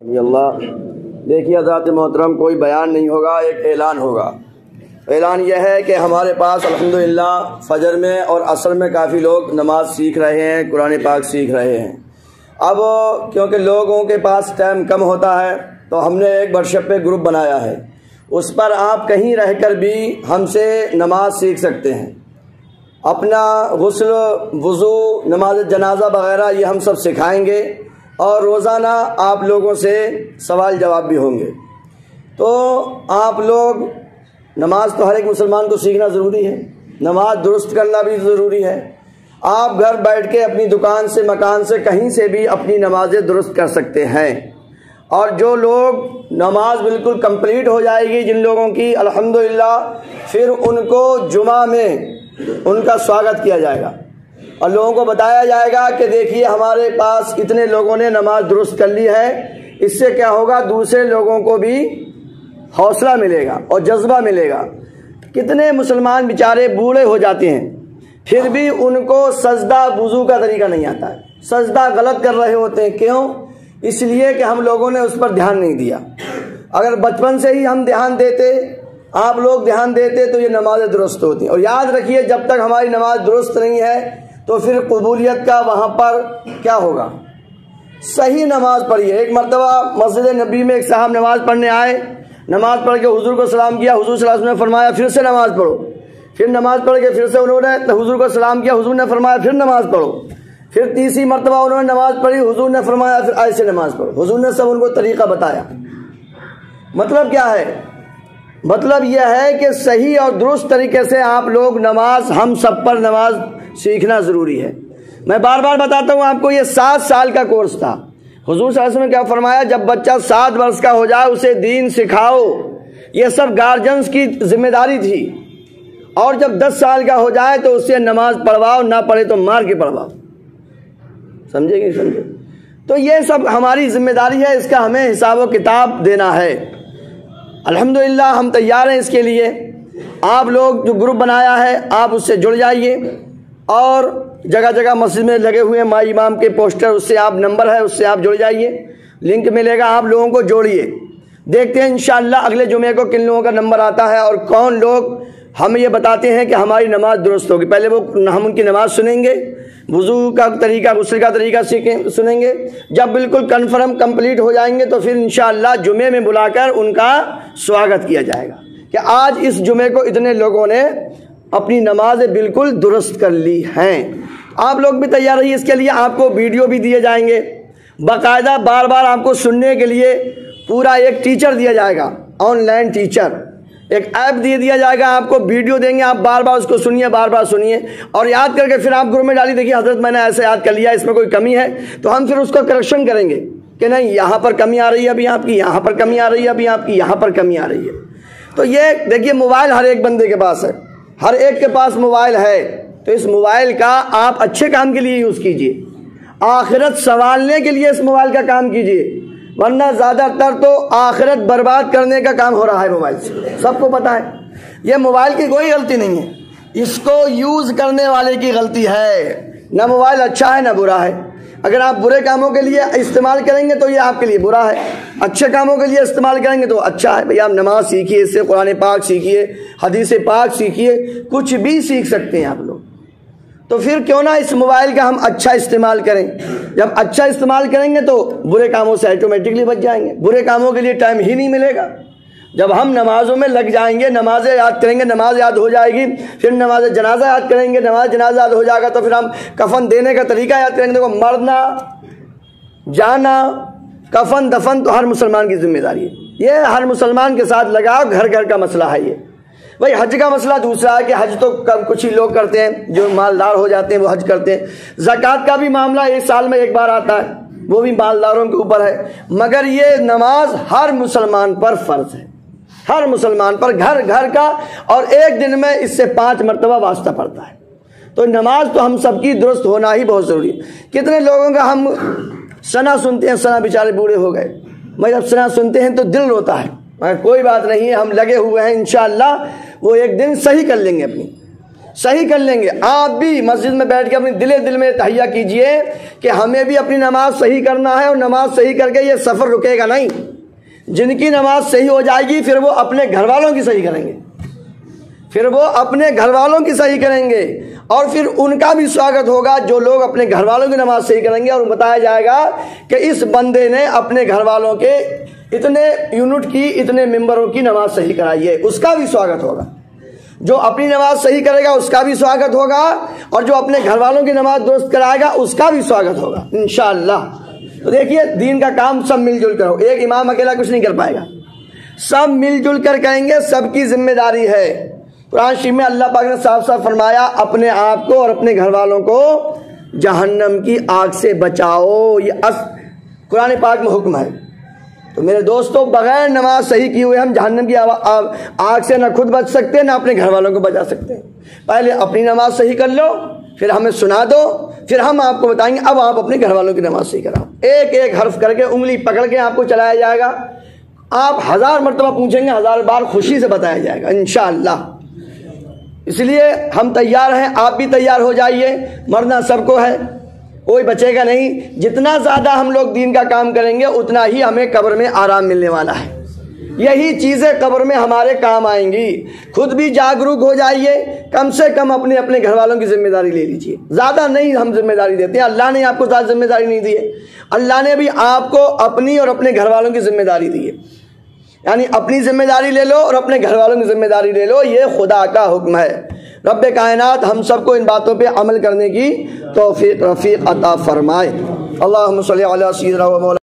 اللہ دیکھیے حضرات محترم، کوئی بیان نہیں ہوگا، ایک اعلان ہوگا۔ اعلان یہ ہے کہ ہمارے پاس الحمدللہ فجر میں اور عصر میں کافی لوگ نماز سیکھ رہے ہیں، قرآن پاک سیکھ رہے ہیں۔ اب کیونکہ لوگوں کے پاس ٹائم کم ہوتا ہے تو ہم نے ایک ورکشاپ پہ گروپ بنایا ہے، اس پر آپ کہیں رہ کر بھی ہم سے نماز سیکھ سکتے ہیں۔ اپنا غسل، وضو، نماز جنازہ وغیرہ یہ ہم سب سکھائیں گے، اور روزانہ آپ لوگوں سے سوال جواب بھی ہوں گے۔ تو آپ لوگ، نماز تو ہر ایک مسلمان کو سیکھنا ضروری ہے، نماز درست کرنا بھی ضروری ہے۔ آپ گھر بیٹھ کے اپنی دکان سے، مکان سے، کہیں سے بھی اپنی نمازیں درست کر سکتے ہیں۔ اور جو لوگ نماز بالکل کمپلیٹ ہو جائے گی جن لوگوں کی الحمدللہ، پھر ان کو جمعہ میں ان کا سواگت کیا جائے گا اور لوگوں کو بتایا جائے گا کہ دیکھیے ہمارے پاس اتنے لوگوں نے نماز درست کر لی ہے۔ اس سے کیا ہوگا، دوسرے لوگوں کو بھی حوصلہ ملے گا اور جذبہ ملے گا۔ کتنے مسلمان بیچارے بوڑھے ہو جاتے ہیں، پھر بھی ان کو سجدہ وضو کا طریقہ نہیں آتا ہے، سجدہ غلط کر رہے ہوتے ہیں۔ کیوں؟ اس لیے کہ ہم لوگوں نے اس پر دھیان نہیں دیا۔ اگر بچپن سے ہی ہم دھیان دیتے، آپ لوگ دھیان دیتے، تو یہ نمازیں درست ہوتی ہیں۔ اور یاد رکھیے، جب تک ہماری نماز درست نہیں ہے تو پھر قبولیت کا وہاں پر کیا ہوگا؟ صحیح نماز پڑھیے۔ ایک مرتبہ مسجد نبی میں ایک صاحب نماز پڑھنے آئے، نماز پڑھ کے حضور کو سلام کیا، حضور صلی اللہ علیہ وسلم نے فرمایا پھر سے نماز پڑھو۔ پھر نماز پڑھ کے پھر سے انہوں نے حضور کو سلام کیا، حضور نے فرمایا پھر نماز پڑھو۔ پھر تیسری مرتبہ انہوں نے نماز پڑھی، حضور نے فرمایا پھر ایسے نماز پڑھو۔ حضور نے سب ان کو طریقہ بتایا۔ مطلب کیا ہے؟ مطلب یہ ہے کہ صحیح اور درست طریقے سے آپ لوگ نماز، ہم سب پر نماز سیکھنا ضروری ہے۔ میں بار بار بتاتا ہوں آپ کو، یہ 7 سال کا کورس تھا۔ حضور صلی اللہ علیہ وسلم نے کیا فرمایا؟ جب بچہ 7 برس کا ہو جائے اسے دین سکھاؤ۔ یہ سب گارجنز کی ذمہ داری تھی۔ اور جب 10 سال کا ہو جائے تو اسے نماز پڑھواؤ، نہ پڑھے تو مار کے پڑھواؤ۔ سمجھے کہ سمجھے؟ تو یہ سب ہماری ذمہ داری ہے، اس کا ہمیں حساب و کتاب دینا ہے۔ الحمدللہ ہم تیار ہیں اس کے لیے۔ آپ لوگ جو گروپ بنایا ہے آپ اس سے جڑ جائیے، اور جگہ جگہ مسجد میں لگے ہوئے ہیں مائی امام کے پوسٹر، اس سے آپ نمبر ہے، اس سے آپ جڑ جائیے، لنک ملے گا، آپ لوگوں کو جوڑیے۔ دیکھتے ہیں انشاءاللہ اگلے جمعے کو کن لوگوں کا نمبر آتا ہے اور کون لوگ ہمیں یہ بتاتے ہیں کہ ہماری نماز درست ہوگی۔ پہلے ہم ان کی نماز سنیں گے، وضو کا طریقہ، غسل کا طریقہ سنیں گے۔ جب بالکل کنفرم کمپلیٹ ہو جائیں گے تو پھر انشاءاللہ جمعے میں بلا کر ان کا سواگت کیا جائے گا کہ آج اس جمعے کو اتنے لوگوں نے اپنی نمازیں بالکل درست کر لی ہیں۔ آپ لوگ بھی تیار رہیے اس کے لیے۔ آپ کو ویڈیو بھی دیے جائیں گے باقاعدہ، بار بار آپ کو سننے کے لیے پورا ایک ٹیچر دیا جائے گا، آن لائن ٹیچر، ایک ایپ دیا جائے گا، آپ کو ویڈیو دیں گے، آپ بار بار اس کو سنیے، بار بار سنیے، اور یاد کر کے پھر آپ گروپ میں ڈالیے، دیکھیے حضرت میں نے ایسے یاد کر لیا، اس میں کوئی کمی ہے تو ہم پھر اس کو کریکشن کریں گے کہ نہیں یہاں پر کمی آ رہی ہے ابھی آپ کی، یہاں پر کمی آ رہی ہے ابھی آپ کی، یہاں پر کمی آ رہی ہے۔ تو یہ دیکھیے موبائل ہر ایک بندے کے پاس ہے، ہر ایک کے پاس موبائل ہے، تو اس موبائل کا آپ اچھے کام کے لیے یوز کیجیے، آخرت سنوارنے کے لیے اس موبائل کا کام کیجیے، ورنہ زیادہ تر تو آخرت برباد کرنے کا کام ہو رہا ہے موبائل سے، سب کو پتہ ہے۔ یہ موبائل کی کوئی غلطی نہیں ہے، اس کو یوز کرنے والے کی غلطی ہے۔ نہ موبائل اچھا ہے نہ برا ہے۔ اگر آپ برے کاموں کے لیے استعمال کریں گے تو یہ آپ کے لیے برا ہے، اچھے کاموں کے لیے استعمال کریں گے تو اچھا ہے۔ بھئی آپ نماز سیکھیے، اس سے قرآن پاک سیکھیے، حدیث پاک سیکھیے، کچھ بھی سیکھ سکتے ہیں آپ لوگ۔ تو پھر کیوں نہ اس موبائل کا ہم اچھا استعمال کریں۔ جب اچھا استعمال کریں گے تو برے کاموں سے آٹومیٹکلی بچ جائیں گے، برے کاموں کے لیے ٹائم ہی نہیں ملے گا۔ جب ہم نمازوں میں لگ جائیں گے، نمازیں یاد کریں گے، نماز یاد ہو جائے گی، پھر نماز جنازہ یاد کریں گے، نماز جنازہ یاد ہو جائے گا تو پھر ہم کفن دینے کا طریقہ یاد کریں گے۔ دیکھو، مرنا، جانا، کفن دفن تو ہر مسلمان کی ذمہ داری ہے، یہ ہر مسلمان کے ساتھ لگاؤ، گھر گھر کا مسئلہ ہے یہ۔ بھائی حج کا مسئلہ دوسرا ہے کہ حج تو کچھ ہی لوگ کرتے ہیں، جو مالدار ہو جاتے ہیں وہ حج کرتے ہیں۔ زکوٰۃ کا بھی معاملہ ایک سال میں ایک بار آتا ہے، وہ بھی مالداروں کے اوپر ہے، مگر یہ نماز ہر مسلمان پر فرض ہے، ہر مسلمان پر، گھر گھر کا، اور ایک دن میں اس سے 5 مرتبہ واسطہ پڑتا ہے۔ تو نماز تو ہم سب کی درست ہونا ہی بہت ضروری ہے۔ کتنے لوگوں کا ہم سنا سنتے ہیں، سنا بیچارے بوڑھے ہو گئے، مگر جب سنا سنتے ہیں تو دل روتا ہے، مگر کوئی بات نہیں ہے، ہم لگے ہوئے ہیں، انشاءاللہ وہ ایک دن صحیح کر لیں گے اپنی۔ صحیح کر لیں گے۔ آپ بھی مسجد میں بیٹھ کے اپنی دل میں تہیہ کیجئے کہ ہمیں بھی اپنی نماز صحیح کرنا ہے، اور نماز صحیح کر کے یہ سفر رکے گا نہیں۔ جن کی نماز صحیح ہو جائے گی پھر وہ اپنے گھر والوں کی صحیح کریں گے، پھر وہ اپنے گھر والوں کی صحیح کریں گے، اور پھر ان کا بھی سواگت ہوگا جو لوگ اپنے گھر والوں کی نماز صحیح کریں گے، اور بتایا جائے گا کہ اس بندے نے اپنے گھر والوں کے اتنے یونٹ کی، اتنے ممبروں کی نماز صحیح کرائی ہے، اس کا بھی سواگت ہوگا۔ جو اپنی نماز صحیح کرے گا اس کا بھی سواگت ہوگا، اور جو اپنے گھر والوں کی نماز درست کرائے گا اس کا بھی سواگت ہوگا انشاءاللہ۔ تو دیکھیے دین کا کام سب مل جل کر ہو، ایک امام اکیلا کچھ نہیں کر پائے گا، سب مل جل کر کریں گے، سب کی ذمہ داری ہے۔ قرآن شریف میں اللہ پاک نے صاف صاف فرمایا اپنے آپ کو اور اپنے گھر والوں کو جہنم کی آگ سے بچاؤ، یہ قرآن پاک میں حکم ہے۔ تو میرے دوستو بغیر نماز صحیح کیے ہوئے ہم جہنم کی آگ سے نہ خود بچ سکتے نہ اپنے گھر والوں کو بچا سکتے۔ پہلے اپنی نماز صحیح کر لو، پھر ہمیں سنا دو، پھر ہم آپ کو بتائیں گے اب آپ اپنے گھر والوں کی نماز صحیح کراؤ۔ ایک ایک حرف کر کے انگلی پکڑ کے آپ کو چلایا جائے گا، آپ 1000 مرتبہ پوچھیں گے، 1000 بار خوشی سے بتایا جائے گا انشاءاللہ۔ اس لیے ہم تیار ہیں، آپ بھی تیار ہو جائیے، مرنا سب کو ہے، کوئی بچے گا نہیں۔ جتنا زیادہ ہم لوگ دین کا کام کریں گے اتنا ہی ہمیں قبر میں آرام ملنے والا ہے، یہی چیزیں قبر میں ہمارے کام آئیں گی۔ خود بھی جاگروک ہو جائیے، کم سے کم اپنے گھر والوں کی ذمہ داری لے لیجیے، زیادہ نہیں ہم ذمہ داری دیتے ہیں، اللہ نے آپ کو زیادہ ذمہ داری نہیں دی ہے، اللہ نے بھی آپ کو اپنی اور اپنے گھر والوں کی ذمہ داری دی ہے، یعنی اپنی ذمہ داری لے لو اور اپنے گھر والوں کی ذمہ داری لے لو، یہ خدا کا حکم ہے۔ رب کائنات ہم سب کو ان باتوں پہ عمل کرنے کی توفیق رفیق عطا فرمائے۔ اللہم صلی علی سیدنا و مولانا